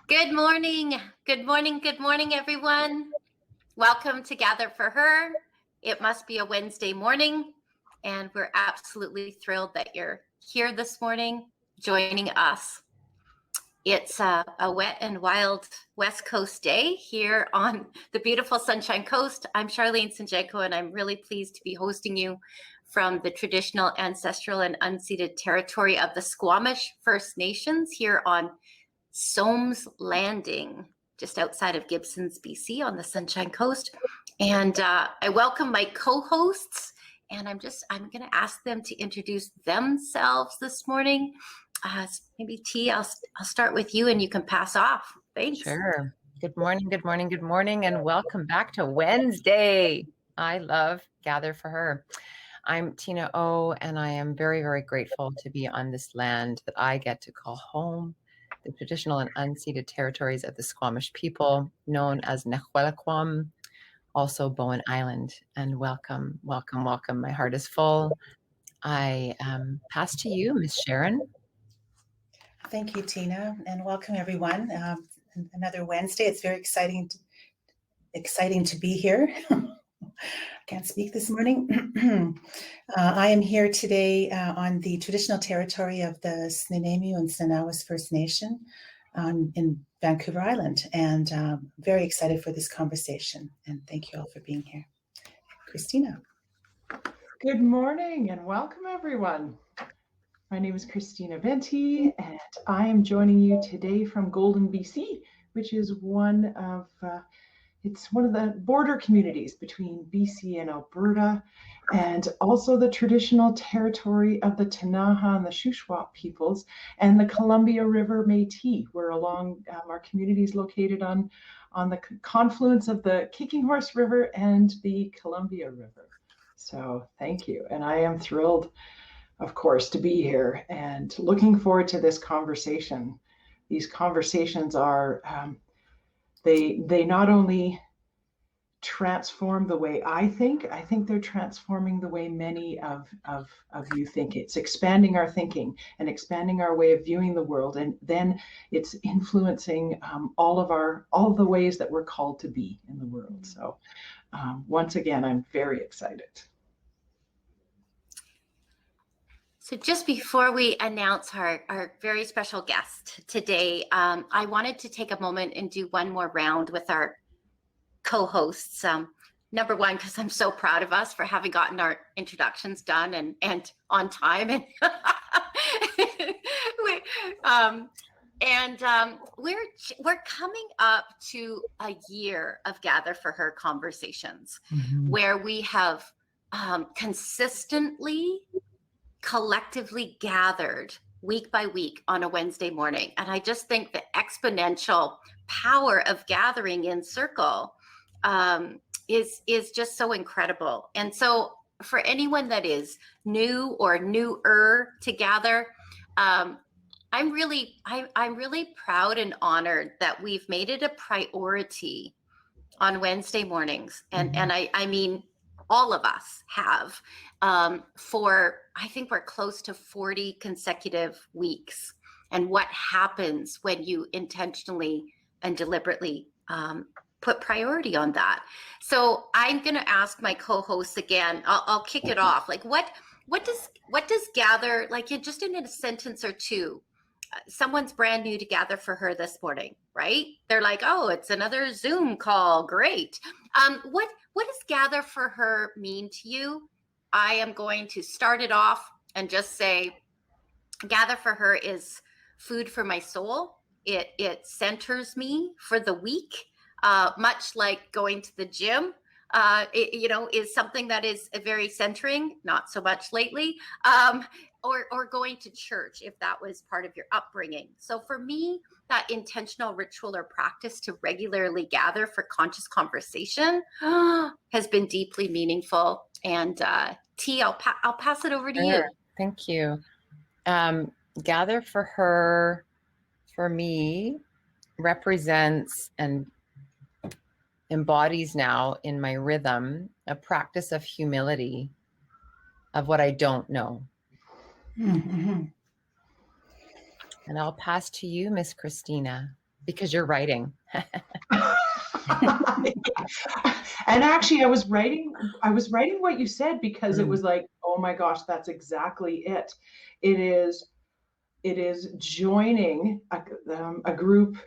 Good morning. Good morning. Good morning, everyone. Welcome to Gather for Her. It must be a Wednesday morning, and we're absolutely thrilled that you're here this morning joining us. It's a wet and wild West Coast day here on the beautiful Sunshine Coast. I'm Charlene Sanjenko, and I'm really pleased to be hosting you from the traditional, ancestral, and unceded territory of the Squamish First Nations here on Somes Landing, just outside of Gibsons, BC on the Sunshine Coast. And I welcome my co-hosts, and I'm going to ask them to introduce themselves this morning. Maybe T, I'll start with you and you can pass off. Thanks. Sure. Good morning, good morning, good morning, and welcome back to Wednesday. I love Gather for Her. I'm Tina O, and I am very, very grateful to be on this land that I get to call home, the traditional and unceded territories of the Squamish people, known as Nehuelaquam, also Bowen Island. And welcome, welcome, welcome. My heart is full. I pass to you, Miss Sharon. Thank you, Tina, and welcome everyone. Another Wednesday. It's very exciting to be here. I can't speak this morning. I am here today on the traditional territory of the Snuneymuxw and Snuneymuxw First Nation in Vancouver Island, and very excited for this conversation. And thank you all for being here. Christina. Good morning and welcome everyone. My name is Christina Venti, and I am joining you today from Golden, BC, which is one of the border communities between BC and Alberta, and also the traditional territory of the Ktunaxa and the Shuswap peoples, and the Columbia River Métis. We're along our community is located on the confluence of the Kicking Horse River and the Columbia River. So thank you, and I am thrilled, of course, to be here and looking forward to this conversation. These conversations are, they not only transform the way I think they're transforming the way many of you think. It's expanding our thinking and expanding our way of viewing the world. And then it's influencing all of the ways that we're called to be in the world. So once again, I'm very excited. So just before we announce our very special guest today, I wanted to take a moment and do one more round with our co-hosts. Number one, because I'm so proud of us for having gotten our introductions done and on time. And we're coming up to a year of Gather for Her conversations, where we have consistently collectively gathered week by week on a Wednesday morning. And I just think the exponential power of gathering in circle is just so incredible. And so for anyone that is new or newer to Gather, I'm really proud and honored that we've made it a priority on Wednesday mornings. And I mean, all of us have for, I think we're close to 40 consecutive weeks. And what happens when you intentionally and deliberately put priority on that. So I'm going to ask my co-hosts again. I'll kick it off. Like what does Gather, like just in a sentence or two? Someone's brand new to Gather for Her this morning, right? They're like, oh, it's another Zoom call. Great. What does Gather for Her mean to you? I am going to start it off and just say, Gather for Her is food for my soul. It centers me for the week, much like going to the gym. Is something that is very centering, not so much lately, or going to church, if that was part of your upbringing. So for me, that intentional ritual or practice to regularly gather for conscious conversation has been deeply meaningful. And T, I'll pass it over to you. Thank you. Gather for Her, for me, represents and embodies now in my rhythm a practice of humility of what I don't know. And I'll pass to you, Miss Christina. Because you're writing. And actually I was writing what you said because it was like, oh my gosh, that's exactly it. It is joining a group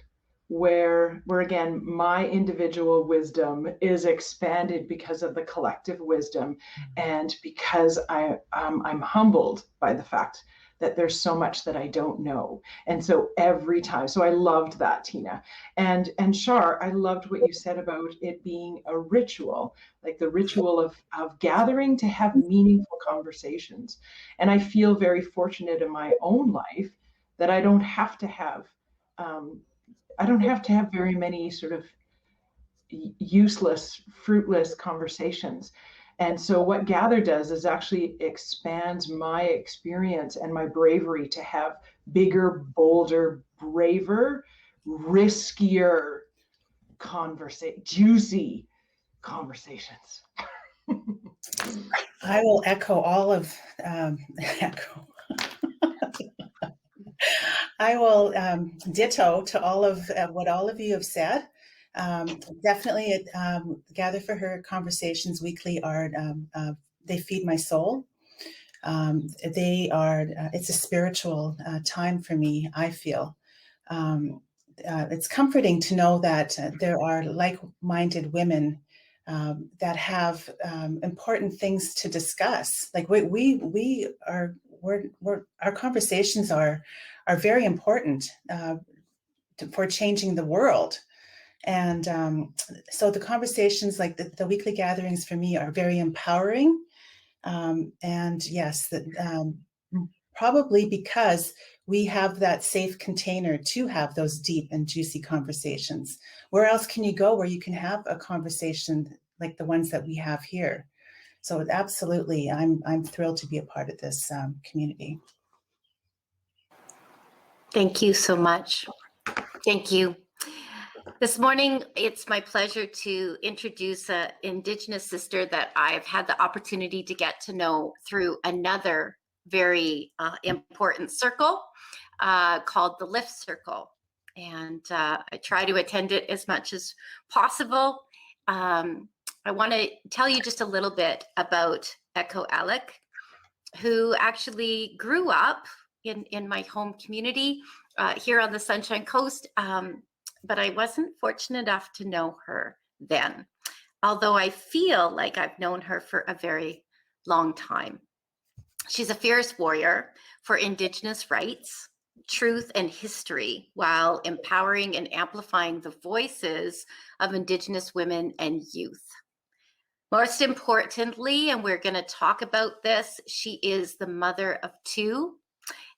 where again my individual wisdom is expanded because of the collective wisdom, and because I'm humbled by the fact that there's so much that I don't know. And so every time, so I loved that, Tina. And Shar, I loved what you said about it being a ritual, like the ritual of gathering to have meaningful conversations. And I feel very fortunate in my own life that I don't have to have very many sort of useless, fruitless conversations. And so what Gather does is actually expands my experience and my bravery to have bigger, bolder, braver, riskier juicy conversations. I will echo all of echo. I will ditto to all of what all of you have said. Definitely, Gather for Her conversations weekly are they feed my soul. They are. It's a spiritual time for me, I feel. It's comforting to know that there are like-minded women that have important things to discuss. Like our conversations are very important for changing the world. And so the conversations, like the weekly gatherings for me, are very empowering. And yes, probably because we have that safe container to have those deep and juicy conversations. Where else can you go where you can have a conversation like the ones that we have here? So absolutely, I'm thrilled to be a part of this community. Thank you so much. Thank you. This morning, it's my pleasure to introduce an Indigenous sister that I've had the opportunity to get to know through another very important circle called the Lift Circle. And I try to attend it as much as possible. I want to tell you just a little bit about Ecko Aleck, who actually grew up in my home community here on the Sunshine Coast. But I wasn't fortunate enough to know her then, although I feel like I've known her for a very long time. She's a fierce warrior for Indigenous rights, truth, and history, while empowering and amplifying the voices of Indigenous women and youth. Most importantly, and we're going to talk about this, she is the mother of two,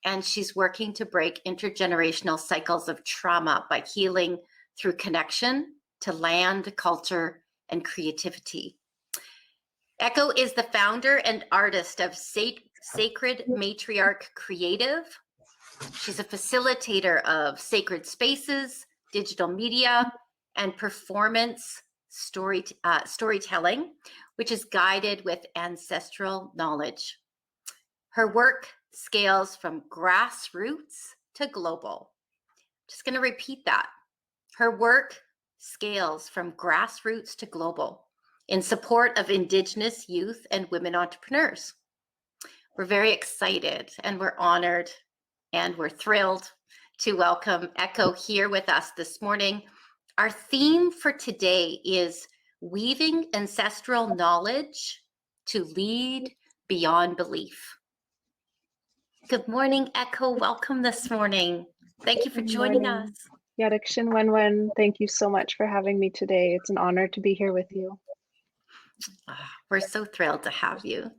and she's working to break intergenerational cycles of trauma by healing through connection to land, culture, and creativity. Ecko is the founder and artist of Sacred Matriarch Creative. She's a facilitator of sacred spaces, digital media, and performance storytelling, which is guided with ancestral knowledge. Her work scales from grassroots to global. Just going to repeat that. Her work scales from grassroots to global in support of Indigenous youth and women entrepreneurs. We're very excited and we're honored and we're thrilled to welcome Ecko here with us this morning. Our theme for today is weaving ancestral knowledge to lead beyond belief. Good morning, Ecko. Welcome this morning. Thank you for joining us. Yadakshin Wenwen, thank you so much for having me today. It's an honor to be here with you. We're so thrilled to have you.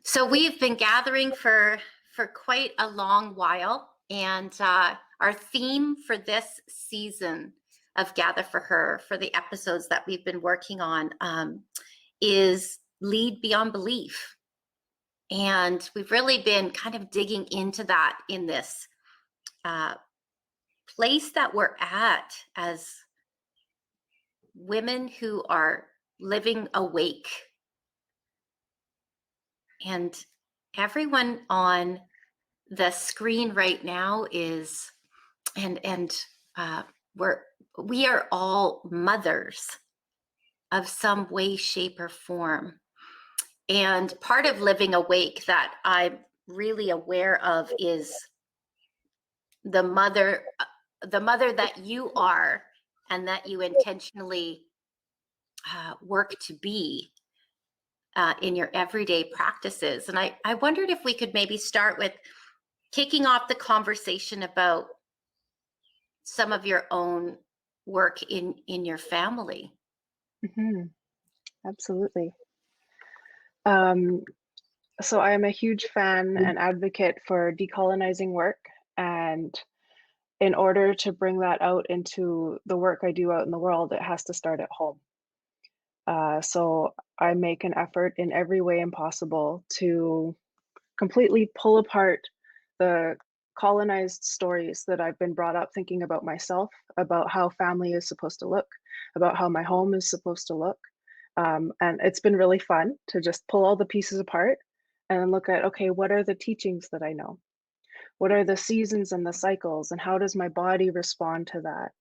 So we've been gathering for quite a long while, and our theme for this season of Gather for Her, for the episodes that we've been working on, is Lead Beyond Belief. And we've really been kind of digging into that in this place that we're at as women who are living awake. And everyone on the screen right now is and we are all mothers of some way, shape, or form. And part of living awake that I'm really aware of is the mother that you are and that you intentionally work to be in your everyday practices. And I wondered if we could maybe start with kicking off the conversation about some of your own work in your family. Absolutely. So I am a huge fan and advocate for decolonizing work. And in order to bring that out into the work I do out in the world, it has to start at home. So I make an effort in every way impossible to completely pull apart the colonized stories that I've been brought up thinking about myself, about how family is supposed to look, about how my home is supposed to look. And it's been really fun to just pull all the pieces apart and look at, okay, what are the teachings that I know? What are the seasons and the cycles, and how does my body respond to that?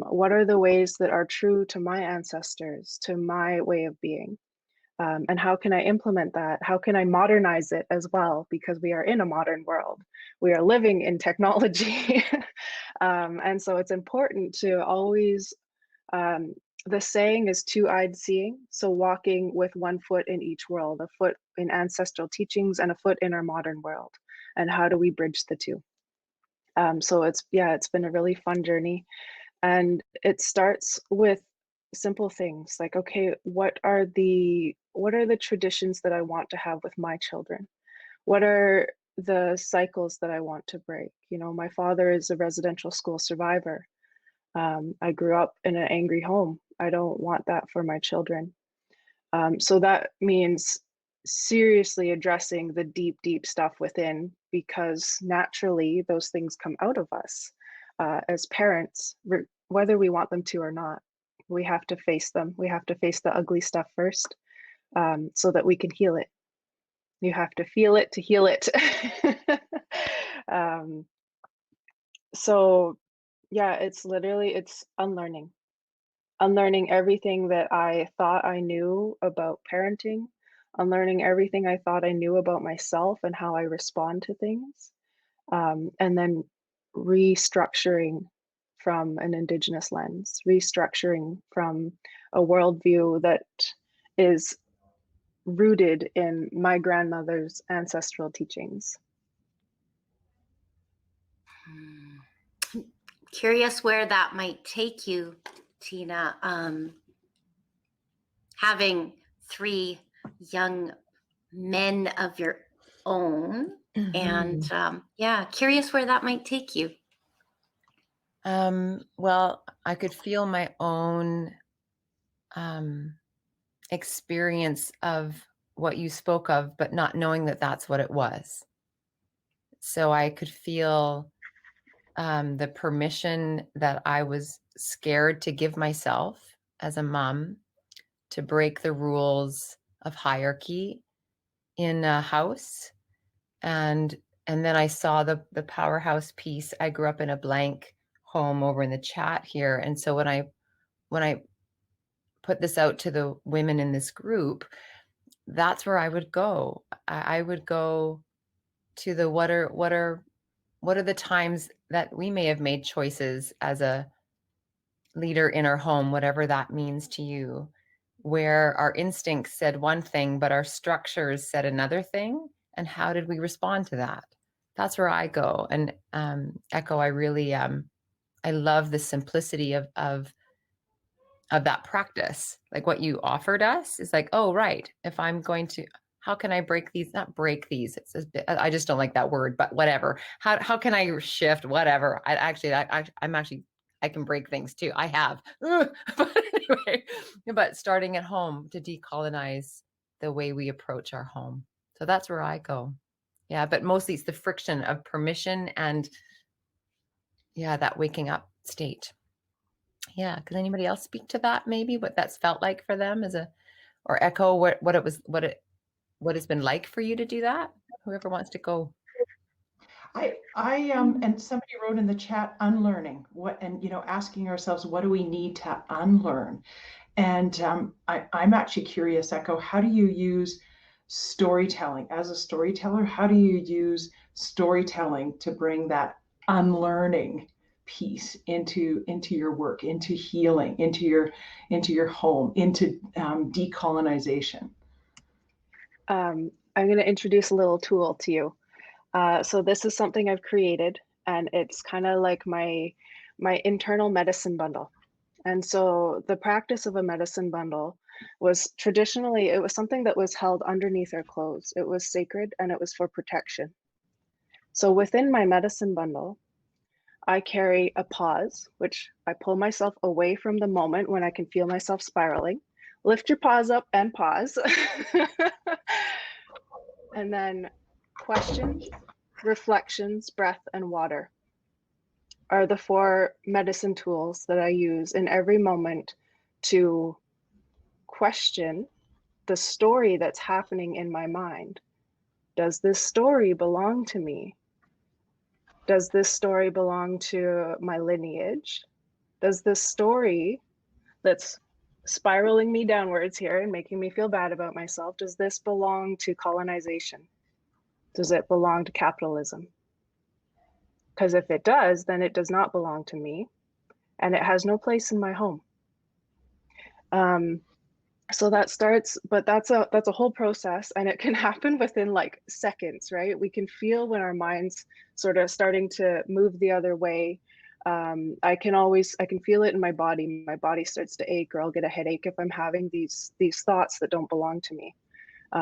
What are the ways that are true to my ancestors, to my way of being? And how can I implement that? How can I modernize it as well? Because we are in a modern world. We are living in technology. And so it's important to always, the saying is two-eyed seeing. So walking with one foot in each world, a foot in ancestral teachings and a foot in our modern world. And how do we bridge the two? So it's been a really fun journey. And it starts with simple things like, okay, what are the traditions that I want to have with my children? What are the cycles that I want to break? You know, my father is a residential school survivor. I grew up in an angry home. I don't want that for my children. So that means seriously addressing the deep, deep stuff within, because naturally those things come out of us as parents, whether we want them to or not. We have to face them. We have to face the ugly stuff first, so that we can heal it. You have to feel it to heal it. So yeah, it's unlearning everything that I thought I knew about parenting, unlearning everything I thought I knew about myself and how I respond to things, and then restructuring from an Indigenous lens, restructuring from a worldview that is rooted in my grandmother's ancestral teachings. Curious where that might take you, Tina. Having 3 young men of your own, and curious where that might take you. Well, I could feel my own experience of what you spoke of, but not knowing that that's what it was. So I could feel the permission that I was scared to give myself as a mom to break the rules of hierarchy in a house. And then I saw the powerhouse piece. I grew up in a blank home over in the chat here. And so when I put this out to the women in this group, that's where I would go. I would go to the what are the times that we may have made choices as a leader in our home, whatever that means to you, where our instincts said one thing, but our structures said another thing. And how did we respond to that? That's where I go. And Ecko, I really, I love the simplicity of that practice. Like what you offered us is like, oh, right. If I'm going to, how can I break these? Not break these. It's a bit, I just don't like that word, but whatever. How can I shift? Whatever. I can break things too. I have. But anyway, but starting at home to decolonize the way we approach our home. So that's where I go. Yeah, but mostly it's the friction of permission and that waking up state. Yeah, could anybody else speak to that? Maybe what that's felt like for them or echo what it's been like for you to do that? Whoever wants to go. And somebody wrote in the chat, unlearning what, and asking ourselves, what do we need to unlearn? And I'm actually curious, Ecko, how do you use storytelling as a storyteller? How do you use storytelling to bring that unlearning piece into your work, into healing, into your home, into decolonization? I'm going to introduce a little tool to you. So this is something I've created, and it's kind of like my internal medicine bundle. And so the practice of a medicine bundle was traditionally, it was something that was held underneath our clothes. It was sacred and it was for protection. So within my medicine bundle, I carry a pause, which I pull myself away from the moment when I can feel myself spiraling. Lift your paws up and pause. And then questions, reflections, breath, and water are the 4 medicine tools that I use in every moment to question the story that's happening in my mind. Does this story belong to me? Does this story belong to my lineage? Does this story that's spiraling me downwards here and making me feel bad about myself, does this belong to colonization? Does it belong to capitalism? Because if it does, then it does not belong to me, and it has no place in my home. So that starts, but that's a whole process, and it can happen within like seconds, right? We can feel when our mind's sort of starting to move the other way. I can feel it in my body. My body starts to ache, or I'll get a headache if I'm having these thoughts that don't belong to me.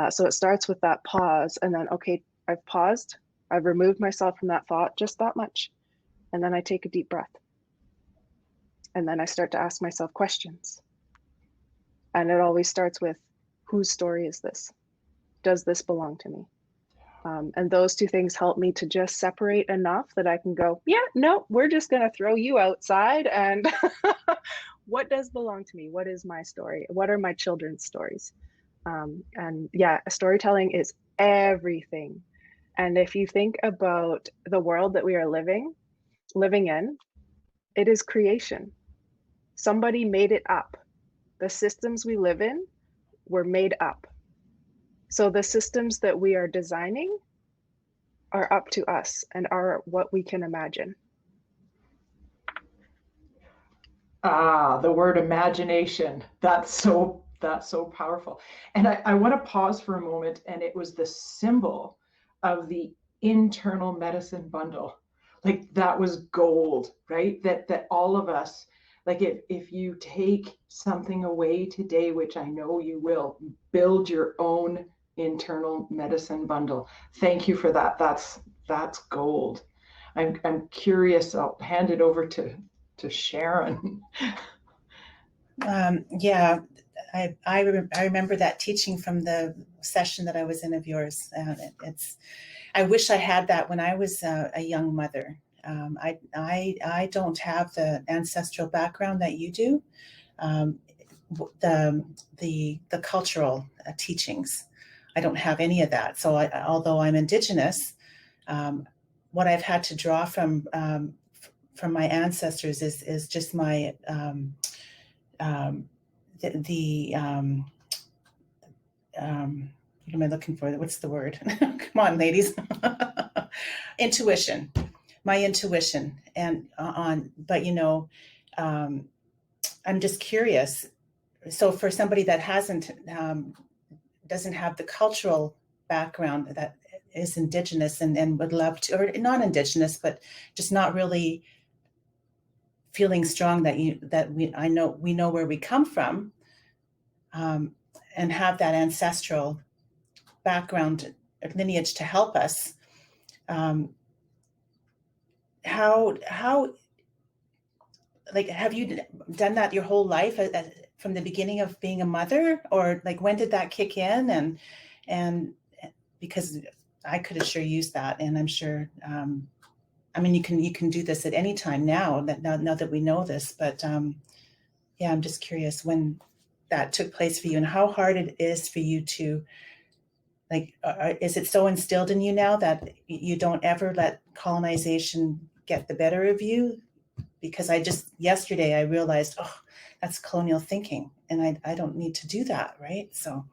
So it starts with that pause, and then, okay, I've paused. I've removed myself from that thought, just that much. And then I take a deep breath. And then I start to ask myself questions. And it always starts with, whose story is this? Does this belong to me? And those 2 things help me to just separate enough that I can go, yeah, no, we're just going to throw you outside. And what does belong to me? What is my story? What are my children's stories? And yeah, storytelling is everything. And if you think about the world that we are living in, it is creation. Somebody made it up. The systems we live in were made up. So the systems that we are designing are up to us and are what we can imagine. The word imagination, that's so powerful. And I want to pause for a moment, and it was the symbol of the internal medicine bundle. Like, that was gold, right? That all of us, like, if you take something away today, which I know you will, build your own internal medicine bundle. Thank you for that. That's gold. I'm curious. I'll hand it over to Sharon. Yeah, I remember that teaching from the session that I was in of yours. I wish I had that when I was a young mother. I don't have the ancestral background that you do. The cultural teachings, I don't have any of that. So although I'm Indigenous, what I've had to draw from my ancestors is just my what am I looking for? What's the word? Come on, ladies. Intuition, my intuition, and but I'm just curious. So for somebody that doesn't have the cultural background that is Indigenous and would love to, or not Indigenous, but just not really feeling strong that we know where we come from, and have that ancestral background lineage to help us. How like, have you done that your whole life from the beginning of being a mother, or like when did that kick in? And because I could have sure used that, and I'm sure I mean, you can do this at any time now that we know this, but yeah, I'm just curious when that took place for you and how hard it is for you to Like, is it so instilled in you now that you don't ever let colonization get the better of you? Because yesterday I realized, oh, that's colonial thinking, and I don't need to do that, right? So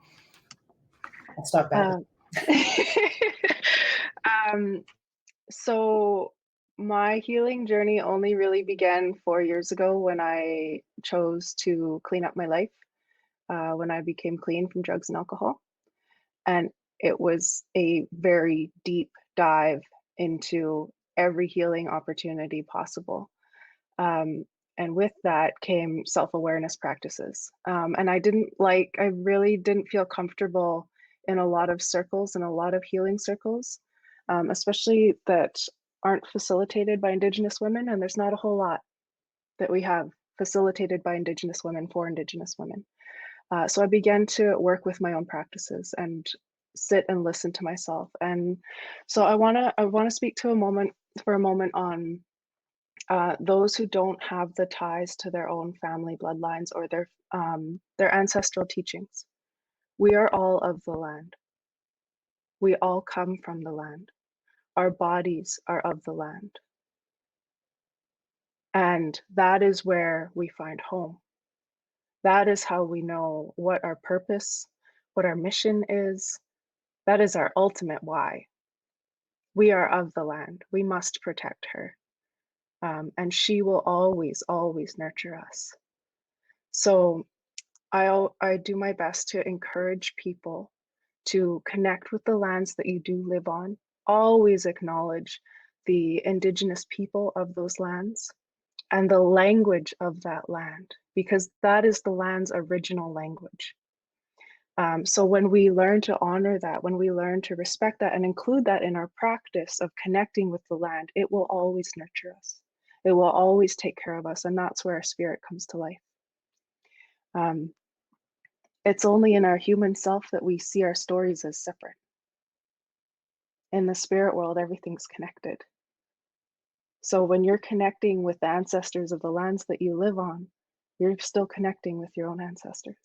I'll stop that. Um, so my healing journey only really began 4 years ago when I chose to clean up my life, when I became clean from drugs and alcohol. And it was a very deep dive into every healing opportunity possible. And with that came self-awareness practices. And I really didn't feel comfortable in a lot of circles, in a lot of healing circles, especially that aren't facilitated by Indigenous women. And there's not a whole lot that we have facilitated by Indigenous women for Indigenous women. So I began to work with my own practices and sit and listen to myself. And so I wanna speak for a moment on those who don't have the ties to their own family bloodlines or their ancestral teachings. We are all of the land. We all come from the land. Our bodies are of the land. And that is where we find home. That is how we know what our purpose, what our mission is. That is our ultimate why. We are of the land. We must protect her. And she will always, always nurture us. So I do my best to encourage people to connect with the lands that you do live on. Always acknowledge the Indigenous people of those lands and the language of that land, because that is the land's original language. So when we learn to honor that, when we learn to respect that and include that in our practice of connecting with the land, it will always nurture us. It will always take care of us, and that's where our spirit comes to life. It's only in our human self that we see our stories as separate. In the spirit world, everything's connected. So when you're connecting with the ancestors of the lands that you live on, you're still connecting with your own ancestors.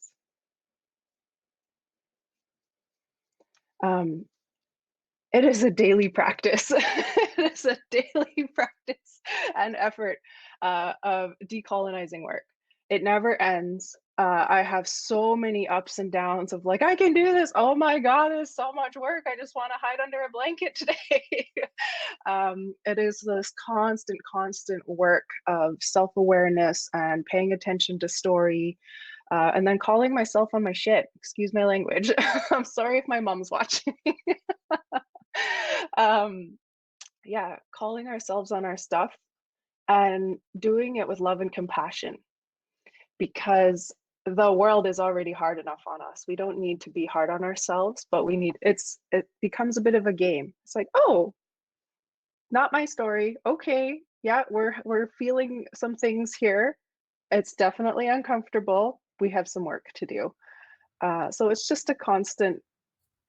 It is a daily practice. It is a daily practice and effort of decolonizing work. It never ends. I have so many ups and downs of like, I can do this. Oh my God, there's so much work. I just want to hide under a blanket today. It is this constant work of self-awareness and paying attention to story, and then calling myself on my shit. Excuse my language. I'm sorry if my mom's watching. Yeah, calling ourselves on our stuff and doing it with love and compassion, because the world is already hard enough on us. We don't need to be hard on ourselves, but it becomes a bit of a game. It's like, oh, not my story. Okay, yeah, we're feeling some things here. It's definitely uncomfortable. We have some work to do. So it's just a constant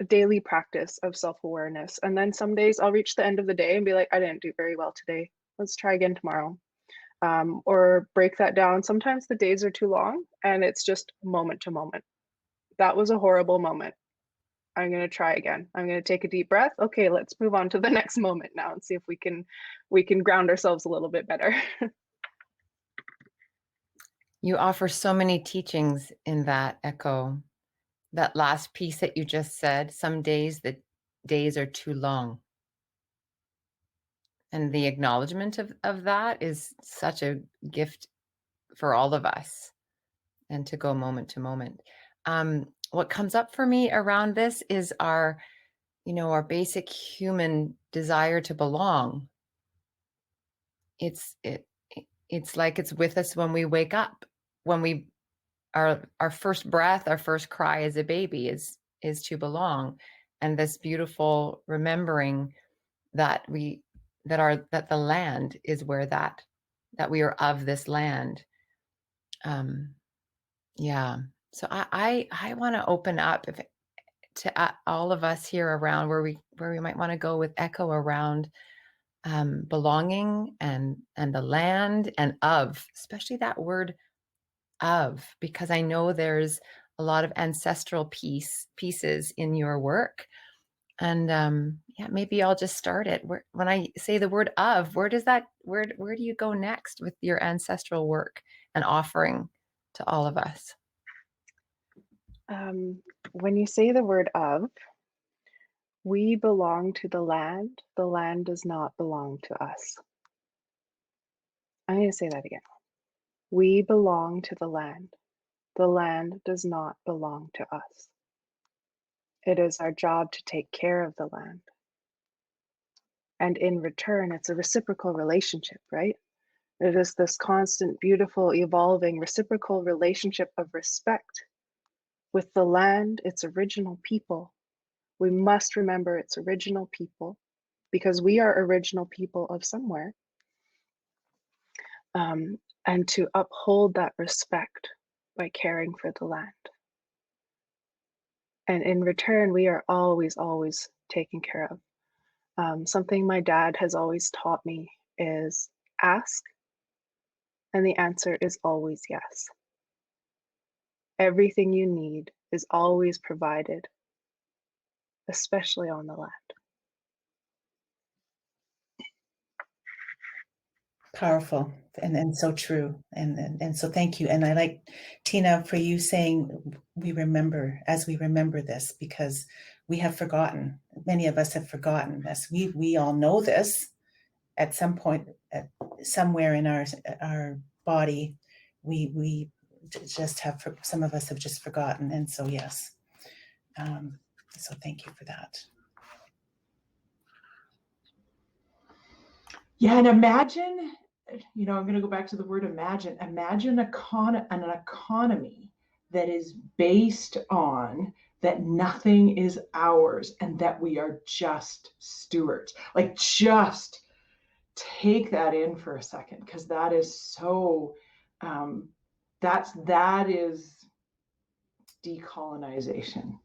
daily practice of self-awareness. And then some days I'll reach the end of the day and be like, I didn't do very well today. Let's try again tomorrow. Or break that down. Sometimes the days are too long and it's just moment to moment. That was a horrible moment. I'm going to try again. I'm going to take a deep breath. Okay, let's move on to the next moment now and see if we can ground ourselves a little bit better. You offer so many teachings in that, Ecko. That last piece that you just said, some days the days are too long. And the acknowledgement of that is such a gift for all of us, and to go moment to moment. What comes up for me around this is our basic human desire to belong. It's like it's with us when we wake up, when our first breath, our first cry as a baby is to belong. And this beautiful remembering that that the land is where that we are of this land. Yeah. So I want to open up to all of us here around where we might want to go with Ecko around belonging and the land, and especially that word of, because I know there's a lot of ancestral pieces in your work. And yeah, maybe I'll just start it. When I say the word of, where do you go next with your ancestral work and offering to all of us? When you say the word of, we belong to the land does not belong to us. I'm going to say that again. We belong to the land does not belong to us. It is our job to take care of the land. And in return, it's a reciprocal relationship, right? It is this constant, beautiful, evolving, reciprocal relationship of respect with the land, its original people. We must remember its original people because we are original people of somewhere. And to uphold that respect by caring for the land. And in return, we are always, always taken care of. Something my dad has always taught me is ask, and the answer is always yes. Everything you need is always provided, especially on the land. Powerful and so true. And so thank you. And I like, Tina, for you saying we remember as we remember this, because we have forgotten. Many of us have forgotten this. We all know this at some point, somewhere in our body. We just have, some of us have just forgotten. And so, yes. So thank you for that. Yeah, and imagine, I'm going to go back to the word imagine. Imagine an economy that is based on that nothing is ours and that we are just stewards. Like, just take that in for a second, because that is so, that is decolonization,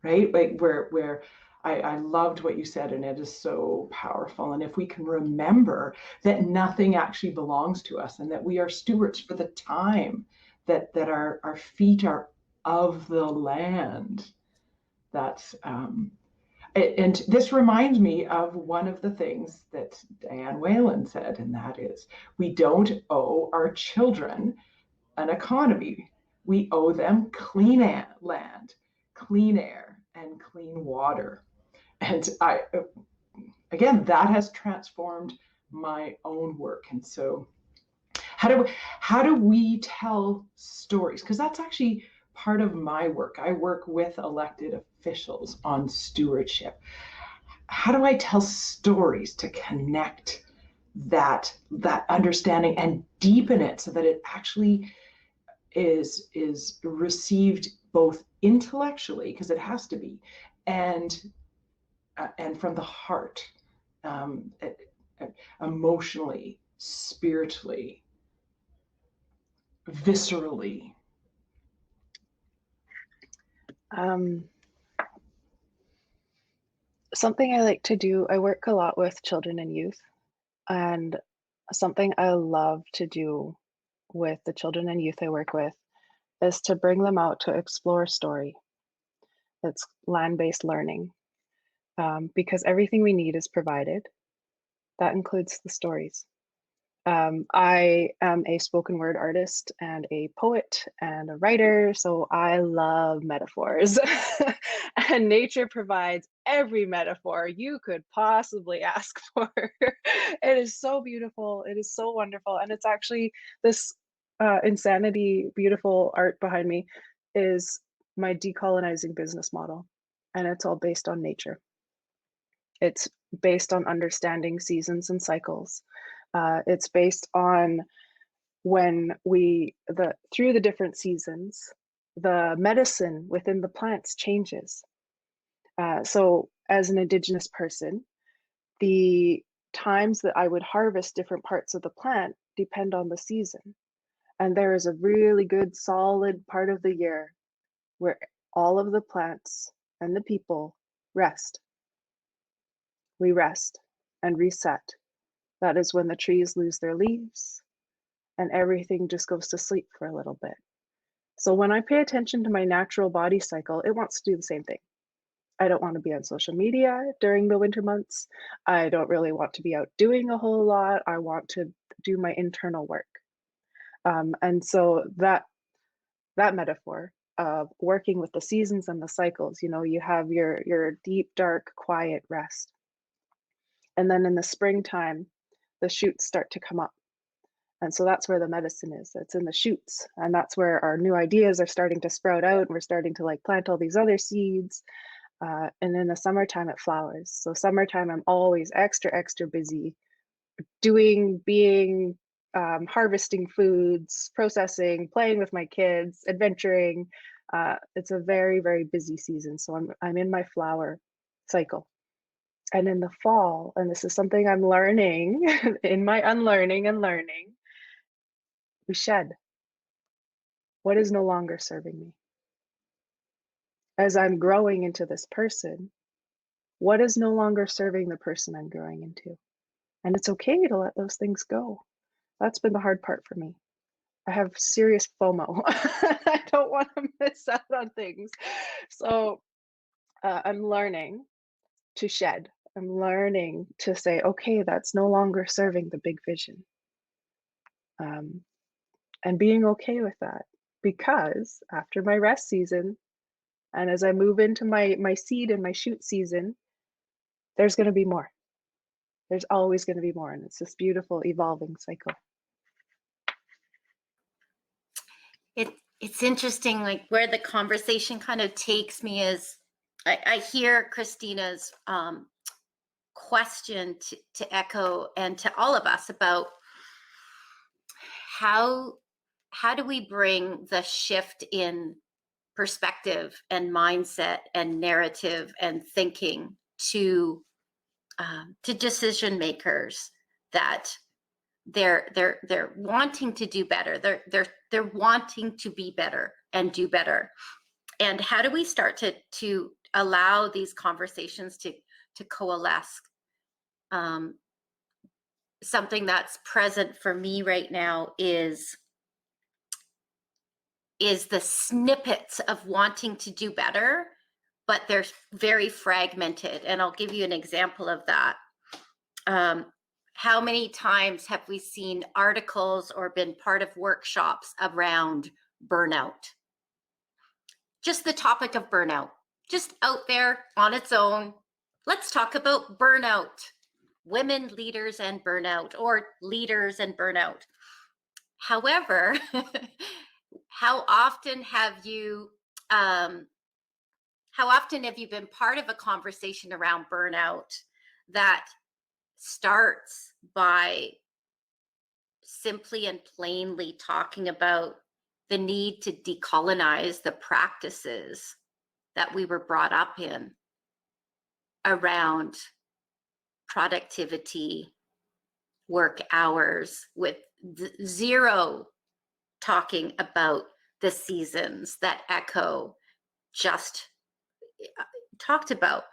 right? Like where I loved what you said, and it is so powerful. And if we can remember that nothing actually belongs to us and that we are stewards for the time that our feet are of the land, that's and this reminds me of one of the things that Diane Whalen said, and that is, we don't owe our children an economy. We owe them clean land, clean air, and clean water. And again, that has transformed my own work. And so how do we tell stories? Because that's actually part of my work. I work with elected officials on stewardship. How do I tell stories to connect that understanding and deepen it so that it actually is received both intellectually, because it has to be, and from the heart, emotionally, spiritually, viscerally? Something I like to do, I work a lot with children and youth, and something I love to do with the children and youth I work with is to bring them out to explore story. It's land-based learning, because everything we need is provided. That includes the stories. I am a spoken word artist and a poet and a writer, so I love metaphors. And nature provides every metaphor you could possibly ask for. It is so beautiful. It is so wonderful. And it's actually this insanity, beautiful art behind me is my decolonizing business model. And it's all based on nature. It's based on understanding seasons and cycles. It's based on when through the different seasons, the medicine within the plants changes. So as an Indigenous person, the times that I would harvest different parts of the plant depend on the season. And there is a really good solid part of the year where all of the plants and the people rest. We rest and reset. That is when the trees lose their leaves and everything just goes to sleep for a little bit. So when I pay attention to my natural body cycle, it wants to do the same thing. I don't want to be on social media during the winter months. I don't really want to be out doing a whole lot. I want to do my internal work. And so that metaphor of working with the seasons and the cycles, you have your deep, dark, quiet rest. And then in the springtime, the shoots start to come up. And so that's where the medicine is. It's in the shoots. And that's where our new ideas are starting to sprout out. And we're starting to like plant all these other seeds. And in the summertime, it flowers. So summertime, I'm always extra, extra busy being, harvesting foods, processing, playing with my kids, adventuring. It's a very, very busy season. So I'm in my flower cycle. And in the fall, and this is something I'm learning in my unlearning and learning, we shed what is no longer serving me. As I'm growing into this person, what is no longer serving the person I'm growing into? And it's okay to let those things go. That's been the hard part for me. I have serious FOMO. I don't want to miss out on things. So I'm learning to shed. I'm learning to say, okay, that's no longer serving the big vision. And being okay with that. Because after my rest season, and as I move into my seed and my shoot season, there's going to be more. There's always going to be more. And it's this beautiful evolving cycle. It's interesting, like where the conversation kind of takes me is I hear Christina's question to Ecko and to all of us about how do we bring the shift in perspective and mindset and narrative and thinking to decision makers that they're wanting to do better. They're wanting to be better and do better. And how do we start to allow these conversations to coalesce? Something that's present for me right now is the snippets of wanting to do better, but they're very fragmented. And I'll give you an example of that. How many times have we seen articles or been part of workshops around burnout? Just the topic of burnout, just out there on its own. Let's talk about burnout, women leaders and burnout, or leaders and burnout. However, how often have you been part of a conversation around burnout that starts by simply and plainly talking about the need to decolonize the practices that we were brought up in around productivity, work hours, with zero talking about the seasons that Ecko just talked about.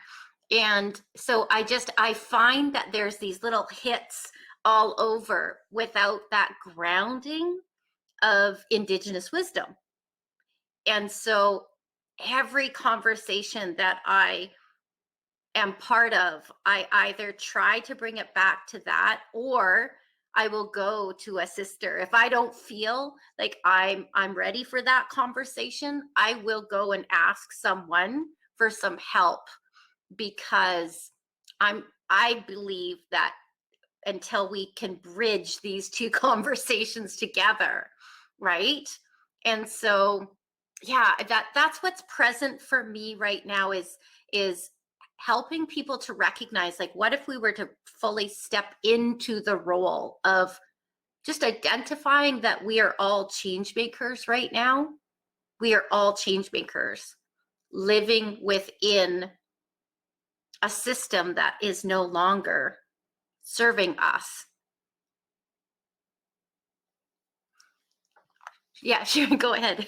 And so I find that there's these little hits all over without that grounding of Indigenous wisdom. And so every conversation that I am part of, I either try to bring it back to that, or I will go to a sister. If I don't feel like I'm ready for that conversation, I will go and ask someone for some help, because I believe that until we can bridge these two conversations together, right? And so, yeah, that's what's present for me right now is helping people to recognize, like, what if we were to fully step into the role of just identifying that we are all change makers right now. We are all change makers living within a system that is no longer serving us. Yeah, sure, go ahead.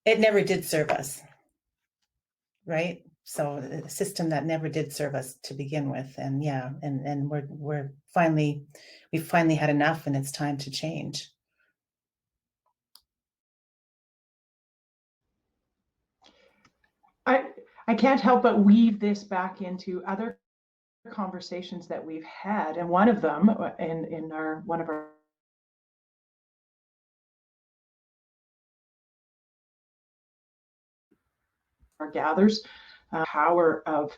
It never did serve us, right? So a system that never did serve us to begin with. And yeah, and we've finally had enough, and it's time to change. I can't help but weave this back into other conversations that we've had, and one of them in one of our gathers, power of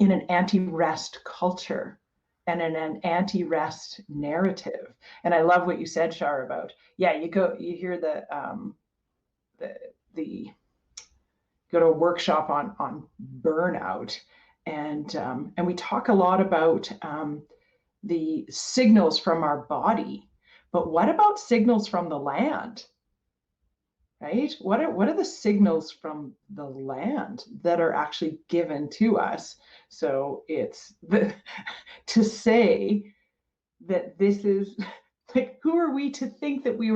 in an anti-rest culture and in an anti-rest narrative. And I love what you said, Shar, about you hear the go to a workshop on burnout, and we talk a lot about the signals from our body, but what about signals from the land? Right? What are the signals from the land that are actually given to us? So it's to say that this is like, who are we to think that we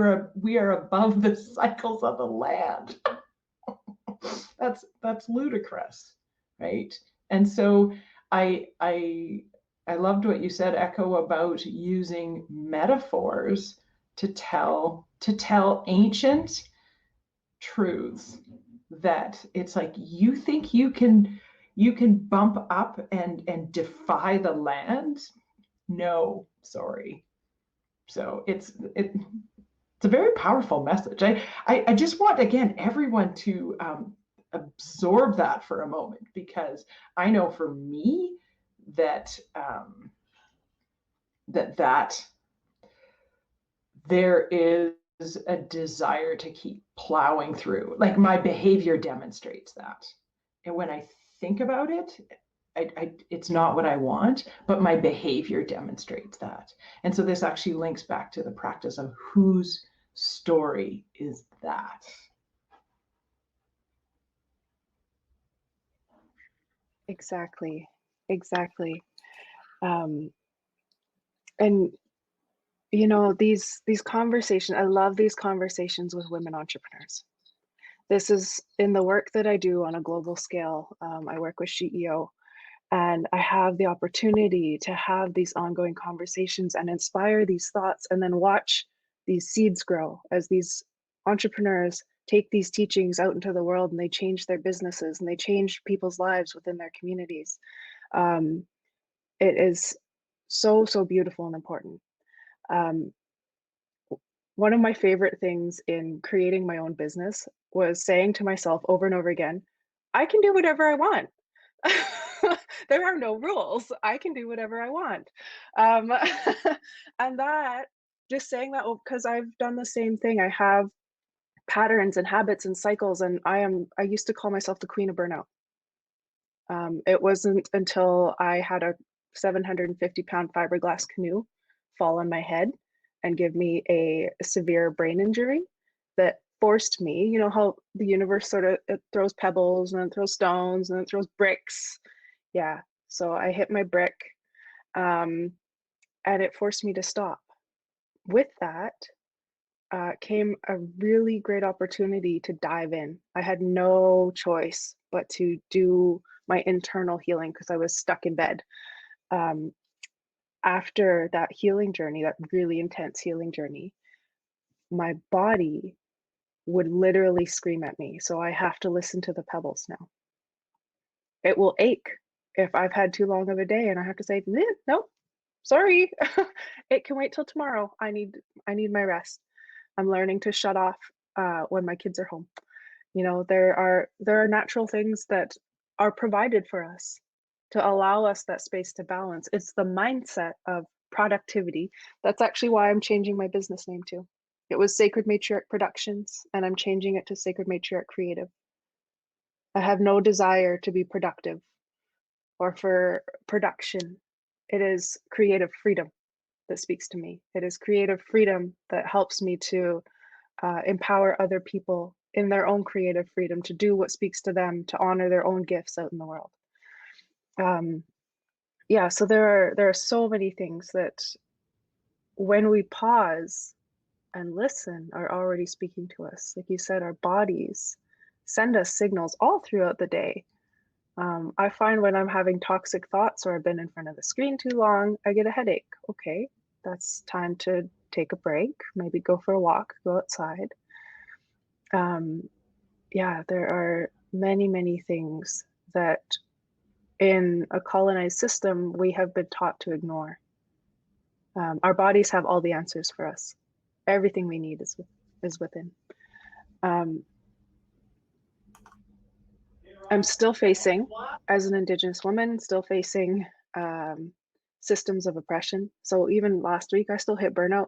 are above the cycles of the land? That's ludicrous, right? And so I loved what you said, Ecko, about using metaphors to tell ancient truths, that it's like, you think you can bump up and defy the land? No, sorry. So it's a very powerful message. I just want, again, everyone to absorb that for a moment, because I know for me that that there is a desire to keep plowing through. Like, my behavior demonstrates that. And when I think about it, it's not what I want, but my behavior demonstrates that. And so this actually links back to the practice of whose story is that? Exactly. Exactly. And you know, these conversations, I love these conversations with women entrepreneurs. This is in the work that I do on a global scale. I work with CEO, and I have the opportunity to have these ongoing conversations and inspire these thoughts, and then watch these seeds grow as these entrepreneurs take these teachings out into the world, and they change their businesses and they change people's lives within their communities. Um, it is so, so beautiful and important. Um, one of my favorite things in creating my own business was saying to myself over and over again, I can do whatever I want. There are no rules. I can do whatever I want. Um, and that, just saying that, because I've done the same thing. I have patterns and habits and cycles, and I used to call myself the Queen of Burnout. It wasn't until I had a 750-pound fiberglass canoe fall on my head and give me a severe brain injury that forced me, you know how the universe sort of, it throws pebbles and then it throws stones and then it throws bricks. Yeah. So I hit my brick, and it forced me to stop. With that came a really great opportunity to dive in. I had no choice but to do my internal healing because I was stuck in bed. Um, After that healing journey, that really intense healing journey, my body would literally scream at me. So I have to listen to the pebbles now. It will ache if I've had too long of a day and I have to say, nope, sorry. It can wait till tomorrow. I need my rest. I'm learning to shut off when my kids are home. You know, there are natural things that are provided for us to allow us that space to balance. It's the mindset of productivity. That's actually why I'm changing my business name too. It was Sacred Matriarch Productions, and I'm changing it to Sacred Matriarch Creative. I have no desire to be productive or for production. It is creative freedom that speaks to me. It is creative freedom that helps me to empower other people in their own creative freedom to do what speaks to them, to honor their own gifts out in the world. Yeah, so there are so many things that when we pause and listen are already speaking to us. Like you said, our bodies send us signals all throughout the day. I find when I'm having toxic thoughts or I've been in front of the screen too long, I get a headache. Okay, that's time to take a break, maybe go for a walk, go outside. Yeah, there are many, many things that in a colonized system, we have been taught to ignore. Our bodies have all the answers for us. Everything we need is within. I'm still facing, as an Indigenous woman, still facing systems of oppression. So even last week, I still hit burnout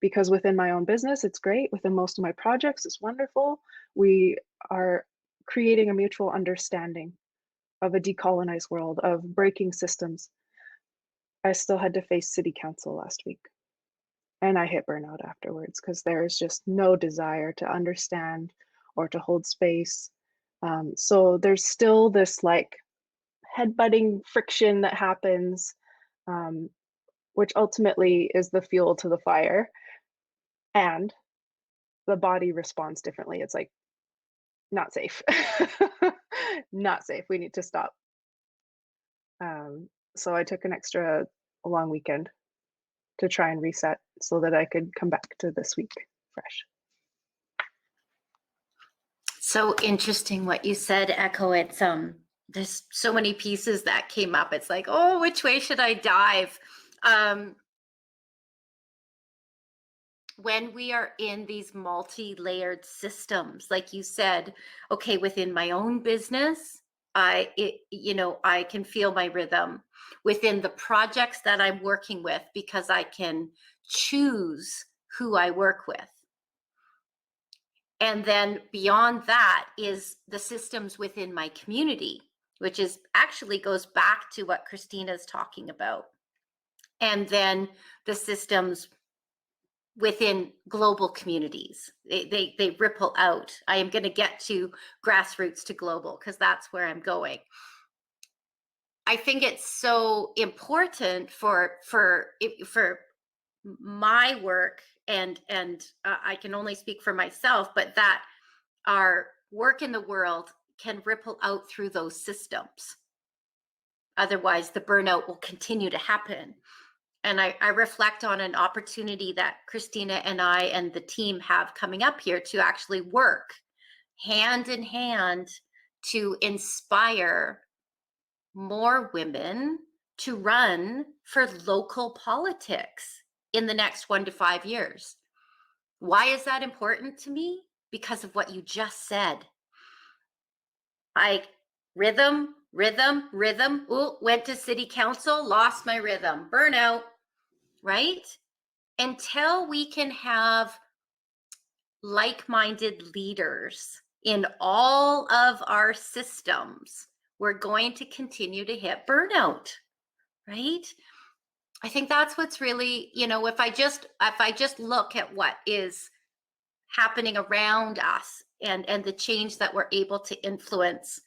because within my own business, it's great. Within most of my projects, it's wonderful. We are creating a mutual understanding of a decolonized world, of breaking systems. I still had to face city council last week. And I hit burnout afterwards because there is just no desire to understand or to hold space. So there's still this like headbutting friction that happens, which ultimately is the fuel to the fire. And the body responds differently. It's like, not safe. Not safe. We need to stop. So I took an extra long weekend to try and reset so that I could come back to this week fresh. So interesting what you said, Ecko. It's there's so many pieces that came up. It's like, oh, which way should I dive? When we are in these multi-layered systems, like you said, okay, within my own business, I can feel my rhythm within the projects that I'm working with because I can choose who I work with. And then beyond that is the systems within my community, which is actually goes back to what Christina's talking about. And then the systems within global communities, they ripple out. I am going to get to grassroots to global because that's where I'm going. I think it's so important for my work, and I can only speak for myself, but that our work in the world can ripple out through those systems. Otherwise, the burnout will continue to happen. And I reflect on an opportunity that Christina and I and the team have coming up here to actually work hand in hand to inspire more women to run for local politics in the next 1 to 5 years. Why is that important to me? Because of what you just said. Rhythm. Ooh, went to city council, lost my rhythm, burnout, right? Until we can have like-minded leaders in all of our systems, we're going to continue to hit burnout, right? I think that's what's really, if I just look at what is happening around us and the change that we're able to influence,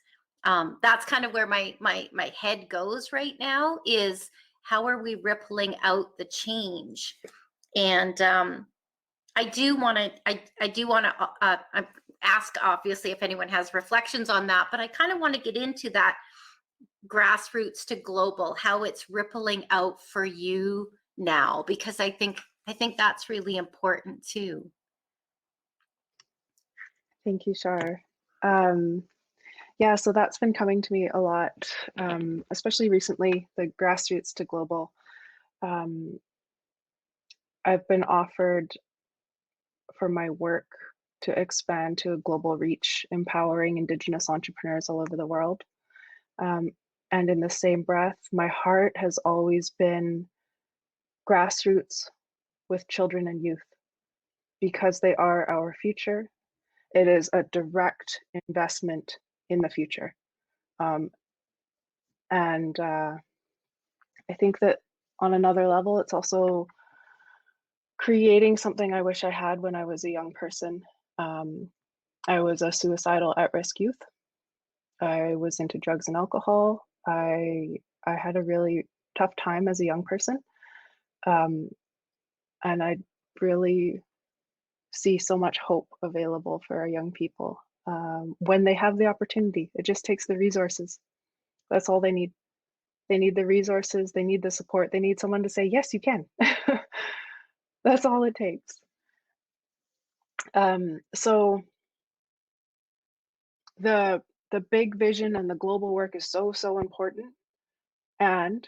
that's kind of where my head goes right now, is how are we rippling out the change? And I do want to ask, obviously, if anyone has reflections on that, but I kind of want to get into that grassroots to global, how it's rippling out for you now, because I think that's really important too. Thank you, Shar. Yeah, so that's been coming to me a lot, especially recently, the grassroots to global. I've been offered for my work to expand to a global reach, empowering Indigenous entrepreneurs all over the world. And in the same breath, my heart has always been grassroots with children and youth, because they are our future. It is a direct investment in the future. And I think that on another level, it's also creating something I wish I had when I was a young person. I was a suicidal at-risk youth. I was into drugs and alcohol. I had a really tough time as a young person. And I really see so much hope available for our young people when they have the opportunity. It just takes the resources. That's all they need. They need the resources, they need the support, they need someone to say, yes, you can. That's all it takes. So the the big vision and the global work is so, so important. And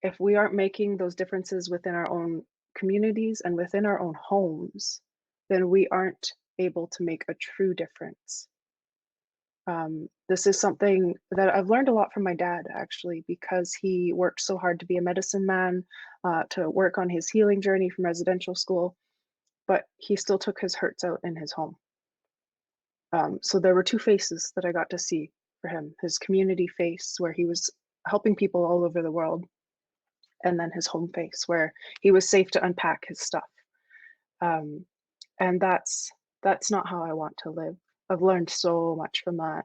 if we aren't making those differences within our own communities and within our own homes, then we aren't able to make a true difference. This is something that I've learned a lot from my dad, actually, because he worked so hard to be a medicine man, to work on his healing journey from residential school, but he still took his hurts out in his home. So there were two faces that I got to see for him: his community face, where he was helping people all over the world, and then his home face, where he was safe to unpack his stuff. And that's not how I want to live. I've learned so much from that.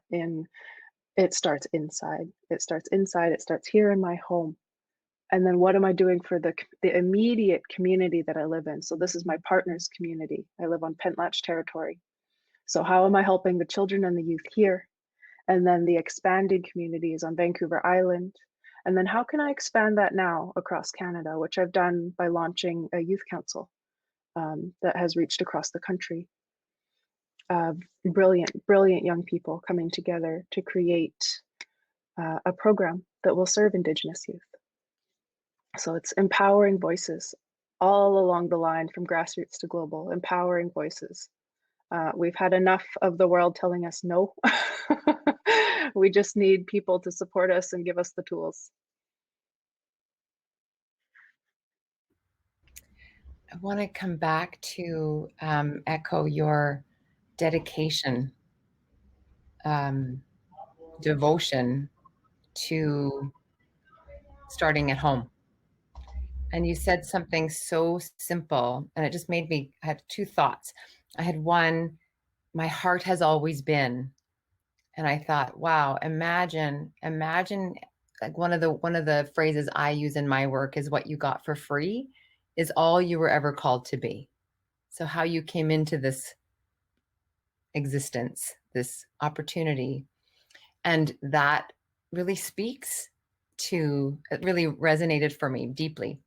It starts inside. It starts inside. It starts here in my home. And then what am I doing for the immediate community that I live in? So this is my partner's community. I live on Pentlatch territory. So how am I helping the children and the youth here? And then the expanded communities on Vancouver Island. And then how can I expand that now across Canada, which I've done by launching a youth council that has reached across the country. Brilliant young people coming together to create a program that will serve Indigenous youth. So it's empowering voices all along the line, from grassroots to global, empowering voices. We've had enough of the world telling us no. We just need people to support us and give us the tools. I want to come back to echo your dedication, devotion to starting at home. And you said something so simple, and it just made me, I had two thoughts. I had one, my heart has always been. And I thought, wow, imagine like one of the phrases I use in my work is, what you got for free is all you were ever called to be. So how you came into this existence, this opportunity, and that really speaks to, it really resonated for me deeply.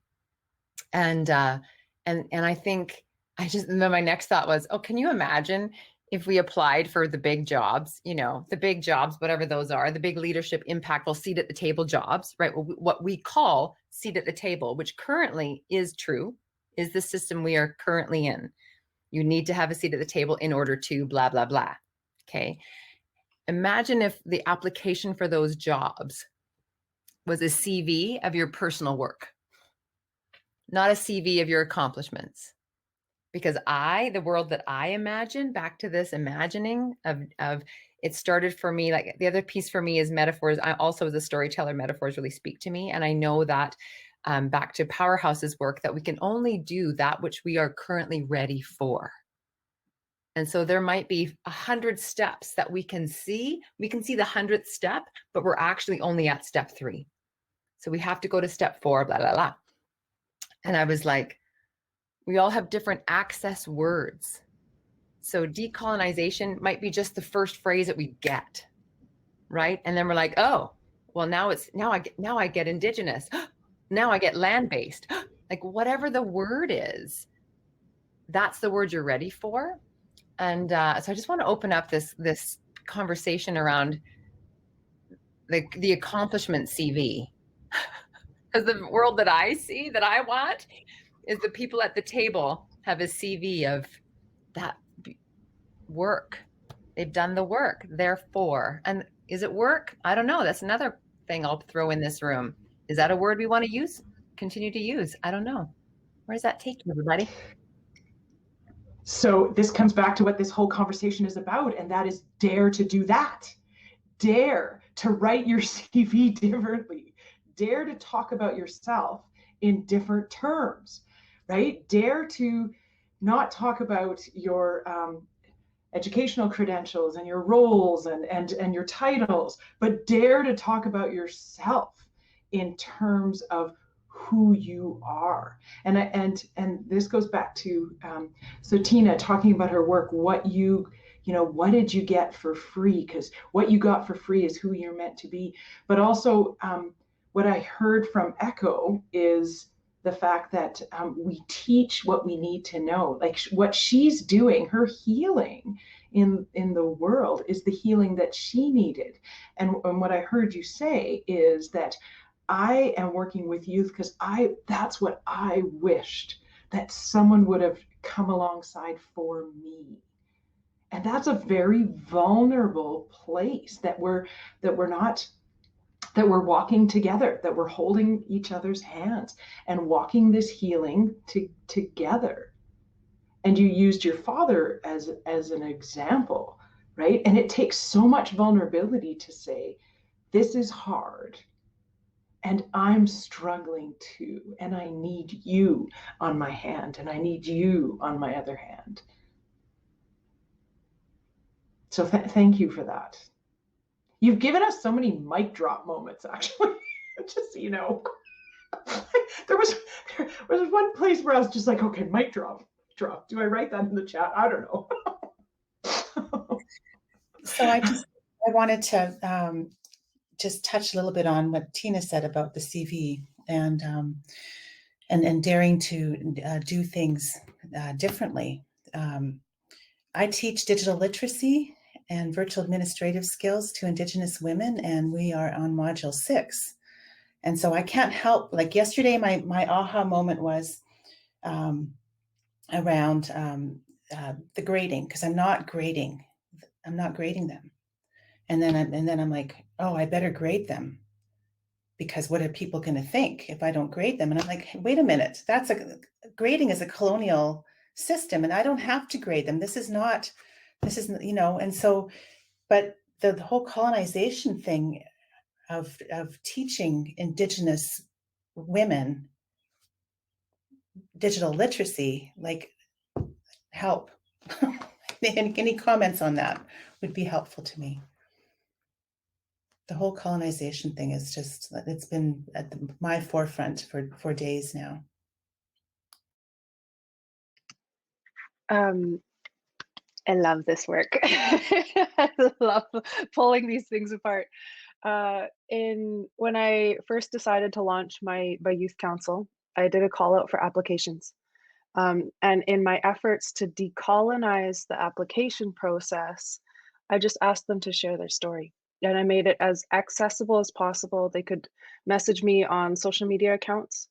And I think my next thought was, oh, can you imagine if we applied for the big jobs, the big jobs, whatever those are, the big leadership, impactful, seat at the table jobs, right? What we call seat at the table, which currently is true, is the system we are currently in. You need to have a seat at the table in order to blah, blah, blah. Okay. Imagine if the application for those jobs was a CV of your personal work, not a CV of your accomplishments. Because the world that I imagine, back to this imagining of it started for me, like the other piece for me is metaphors. I also, as a storyteller, metaphors really speak to me. And I know that back to Powerhouse's work, that we can only do that which we are currently ready for. And so there might be 100 steps that we can see. We can see the 100th step, but we're actually only at step 3. So we have to go to step 4, blah, blah, blah. And I was like, we all have different access words. So decolonization might be just the first phrase that we get, right? And then we're like, oh, well, now I get Indigenous. Now I get land-based. Like whatever the word is, that's the word you're ready for. And so I just want to open up this conversation around the accomplishment CV. Because the world that I see, that I want, is the people at the table have a CV of that work. They've done the work, therefore. And is it work? I don't know. That's another thing I'll throw in this room. Is that a word we want to use? Continue to use? I don't know. Where does that take you, everybody? So this comes back to what this whole conversation is about, and that is dare to do that. Dare to write your CV differently. Dare to talk about yourself in different terms, right? Dare to not talk about your educational credentials and your roles and your titles, but dare to talk about yourself in terms of who you are. And this goes back to so Tina talking about her work, what did you get for free? Because what you got for free is who you're meant to be. But also what I heard from Ecko is the fact that we teach what we need to know. Like what she's doing, her healing in the world is the healing that she needed. And what I heard you say is that I am working with youth because that's what I wished that someone would have come alongside for me. And that's a very vulnerable place that we're walking together, that we're holding each other's hands and walking this healing together. And you used your father as an example, right? And it takes so much vulnerability to say, this is hard and I'm struggling too, and I need you on my hand and I need you on my other hand. So thank you for that. You've given us so many mic drop moments, actually. Just so you know. there was one place where I was just like, okay, mic drop. Do I write that in the chat? I don't know. So I wanted to just touch a little bit on what Tina said about the CV and daring to do things differently. I teach digital literacy and virtual administrative skills to Indigenous women, and we are on module 6. And so I can't help, like yesterday, my aha moment was around the grading, because I'm not grading them. And then I'm like, oh, I better grade them, because what are people going to think if I don't grade them? And I'm like, wait a minute, grading is a colonial system, and I don't have to grade them. This is, and so, but the whole colonization thing of teaching Indigenous women digital literacy, like, help. Any comments on that would be helpful to me. The whole colonization thing is just, it's been at my forefront for days now. I love this work. I love pulling these things apart. When I first decided to launch my youth council, I did a call out for applications. And in my efforts to decolonize the application process, I just asked them to share their story. And I made it as accessible as possible. They could message me on social media accounts,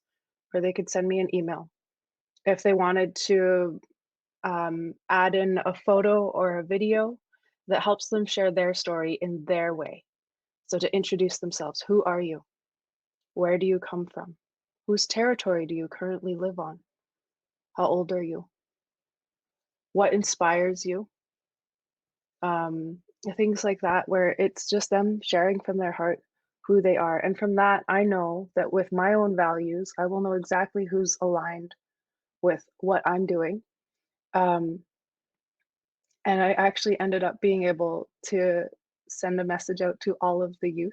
or they could send me an email. If they wanted to add in a photo or a video that helps them share their story in their way. So to introduce themselves, who are you? Where do you come from? Whose territory do you currently live on? How old are you? What inspires you? Things like that, where it's just them sharing from their heart who they are. And from that, I know that with my own values, I will know exactly who's aligned with what I'm doing. And I actually ended up being able to send a message out to all of the youth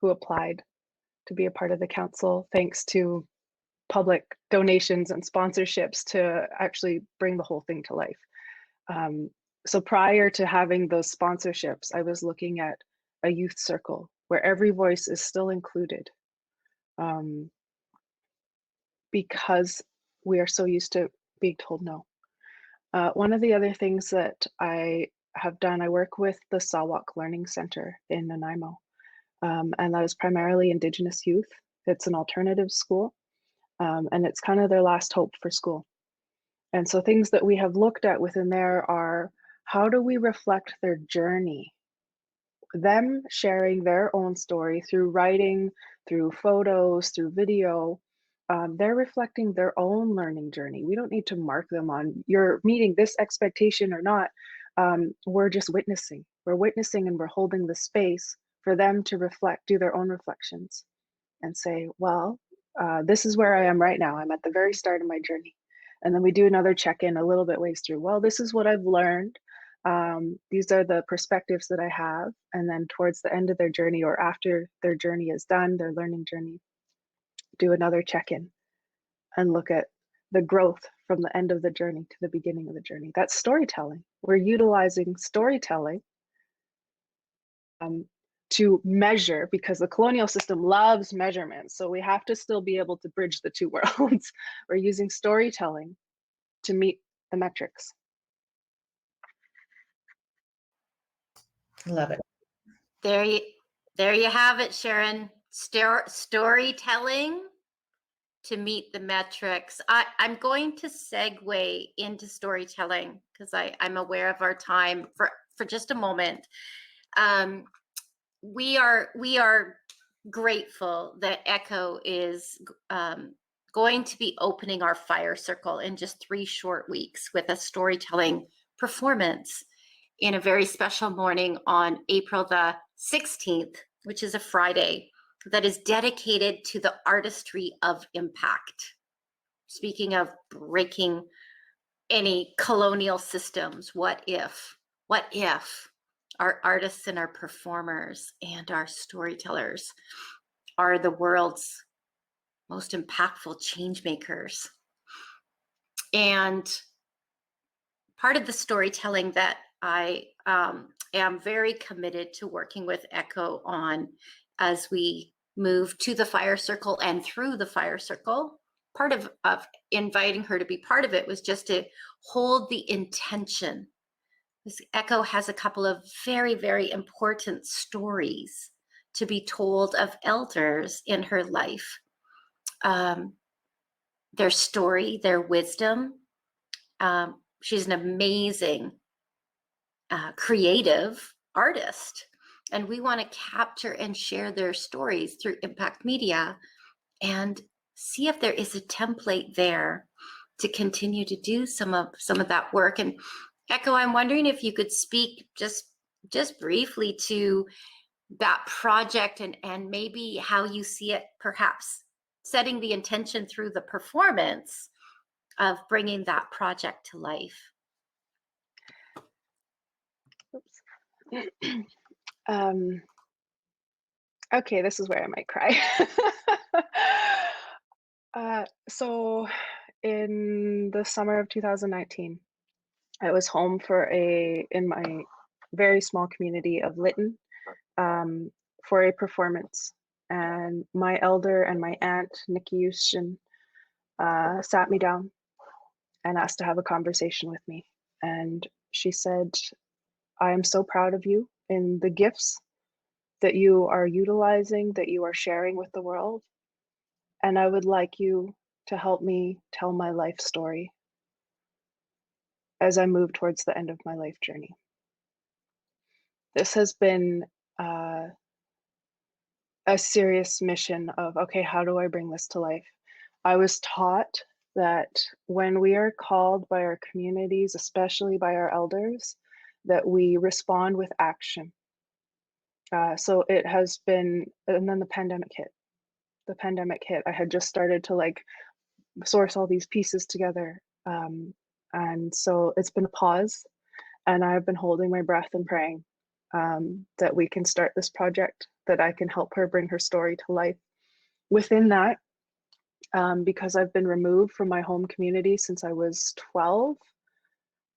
who applied to be a part of the council, thanks to public donations and sponsorships to actually bring the whole thing to life. So prior to having those sponsorships, I was looking at a youth circle where every voice is still included, because we are so used to being told no. One of the other things that I have done, I work with the Sawak Learning Center in Nanaimo, and that is primarily Indigenous youth. It's an alternative school, and it's kind of their last hope for school. And so things that we have looked at within there are, how do we reflect their journey? Them sharing their own story through writing, through photos, through video. They're reflecting their own learning journey. We don't need to mark them on, you're meeting this expectation or not. We're just witnessing. We're witnessing, and we're holding the space for them to reflect, do their own reflections, and say, well, this is where I am right now. I'm at the very start of my journey. And then we do another check-in a little bit ways through. Well, this is what I've learned. These are the perspectives that I have. And then towards the end of their journey, or after their journey is done, their learning journey, do another check-in and look at the growth from the end of the journey to the beginning of the journey. That's storytelling. We're utilizing storytelling to measure, because the colonial system loves measurements. So we have to still be able to bridge the two worlds. We're using storytelling to meet the metrics. Love it. There you have it, Sharon. Storytelling to meet the metrics. I'm going to segue into storytelling because I'm aware of our time for just a moment. We are grateful that Ecko is going to be opening our fire circle in just 3 short weeks with a storytelling performance in a very special morning on April the 16th, which is a Friday, that is dedicated to the artistry of impact. Speaking of breaking any colonial systems, what if our artists and our performers and our storytellers are the world's most impactful change makers? And part of the storytelling that I am very committed to working with Ecko on as we move to the fire circle and through the fire circle, part of inviting her to be part of it was just to hold the intention. This Ecko has a couple of very, very important stories to be told of elders in her life. Their story, their wisdom. She's an amazing creative artist, and we want to capture and share their stories through Impact Media and see if there is a template there to continue to do some of that work. And Ecko, I'm wondering if you could speak just briefly to that project and maybe how you see it, perhaps setting the intention through the performance of bringing that project to life. Okay, this is where I might cry. So in the summer of 2019, I was home in my very small community of Lytton for a performance. And my elder and my aunt, Nikki Euston, sat me down and asked to have a conversation with me. And she said, I am so proud of you in the gifts that you are utilizing, that you are sharing with the world. And I would like you to help me tell my life story as I move towards the end of my life journey. This has been a serious mission of, okay, how do I bring this to life? I was taught that when we are called by our communities, especially by our elders, that we respond with action. So it has been, and then the pandemic hit. I had just started to source all these pieces together. And so it's been a pause, and I've been holding my breath and praying that we can start this project, that I can help her bring her story to life. Within that, because I've been removed from my home community since I was 12,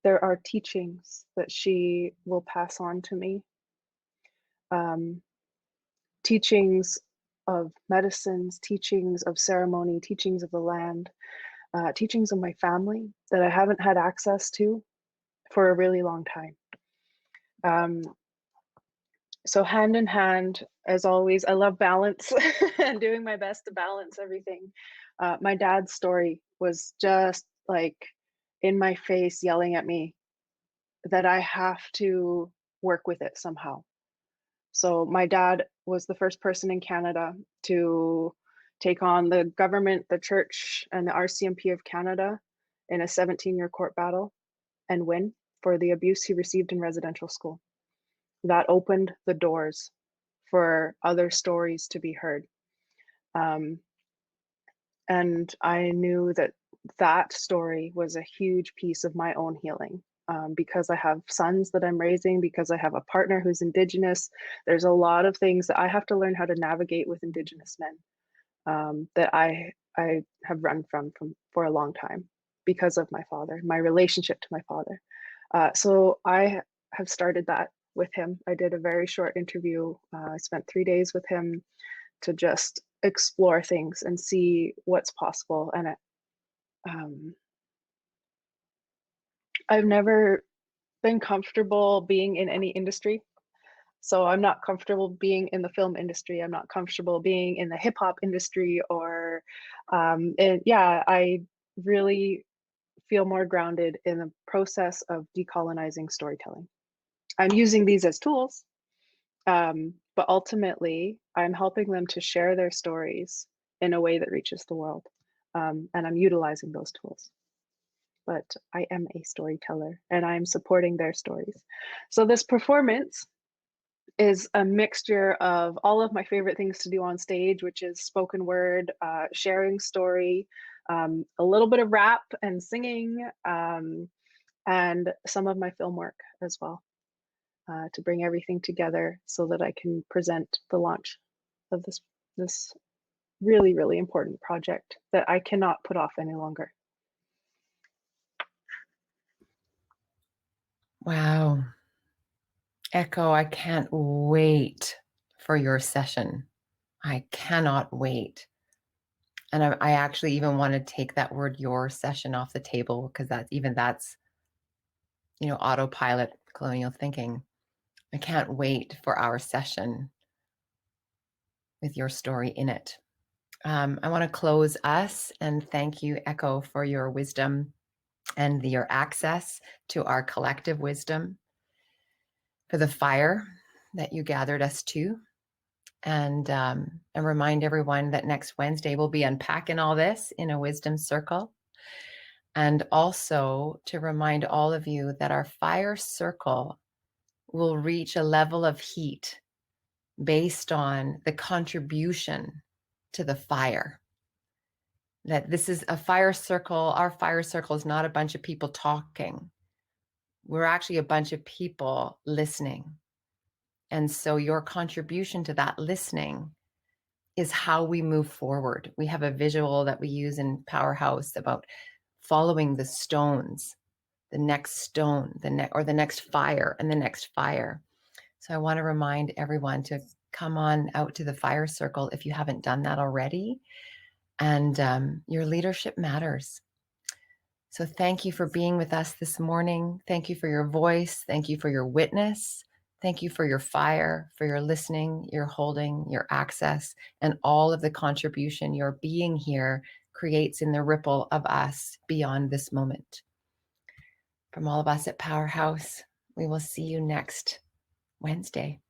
there are teachings that she will pass on to me. Teachings of medicines, teachings of ceremony, teachings of the land, teachings of my family that I haven't had access to for a really long time. So hand in hand, as always, I love balance and doing my best to balance everything. My dad's story was just in my face, yelling at me that I have to work with it somehow. So my dad was the first person in Canada to take on the government, the church, and the RCMP of Canada in a 17-year court battle and win for the abuse he received in residential school. That opened the doors for other stories to be heard. And I knew that story was a huge piece of my own healing. Because I have sons that I'm raising, because I have a partner who's Indigenous, there's a lot of things that I have to learn how to navigate with Indigenous men that I have run from for a long time because of my father, my relationship to my father. So I have started that with him. I did a very short interview. I spent 3 days with him to just explore things and see what's possible. And I've never been comfortable being in any industry. So I'm not comfortable being in the film industry. I'm not comfortable being in the hip hop industry, or, and yeah, I really feel more grounded in the process of decolonizing storytelling. I'm using these as tools, but ultimately, I'm helping them to share their stories in a way that reaches the world. And I'm utilizing those tools. But I am a storyteller and I'm supporting their stories. So this performance is a mixture of all of my favorite things to do on stage, which is spoken word, sharing story, a little bit of rap and singing, and some of my film work as well, to bring everything together so that I can present the launch of this really, really important project that I cannot put off any longer. Wow. Ecko, I can't wait for your session. I cannot wait. And I actually even want to take that word "your session" off the table, because that's autopilot colonial thinking. I can't wait for our session with your story in it. I want to close us and thank you, Ecko, for your wisdom and your access to our collective wisdom, for the fire that you gathered us to. And remind everyone that next Wednesday we'll be unpacking all this in a wisdom circle. And also to remind all of you that our fire circle will reach a level of heat based on the contribution to the fire. That this is a fire circle. Our fire circle is not a bunch of people talking. We're actually a bunch of people listening. And so your contribution to that listening is how we move forward. We have a visual that we use in Powerhouse about following the stones, the next stone, or the next fire and the next fire. So I want to remind everyone to come on out to the fire circle if you haven't done that already. And your leadership matters. So thank you for being with us this morning. Thank you for your voice. Thank you for your witness. Thank you for your fire, for your listening, your holding, your access, and all of the contribution your being here creates in the ripple of us beyond this moment. From all of us at Powerhouse, we will see you next Wednesday.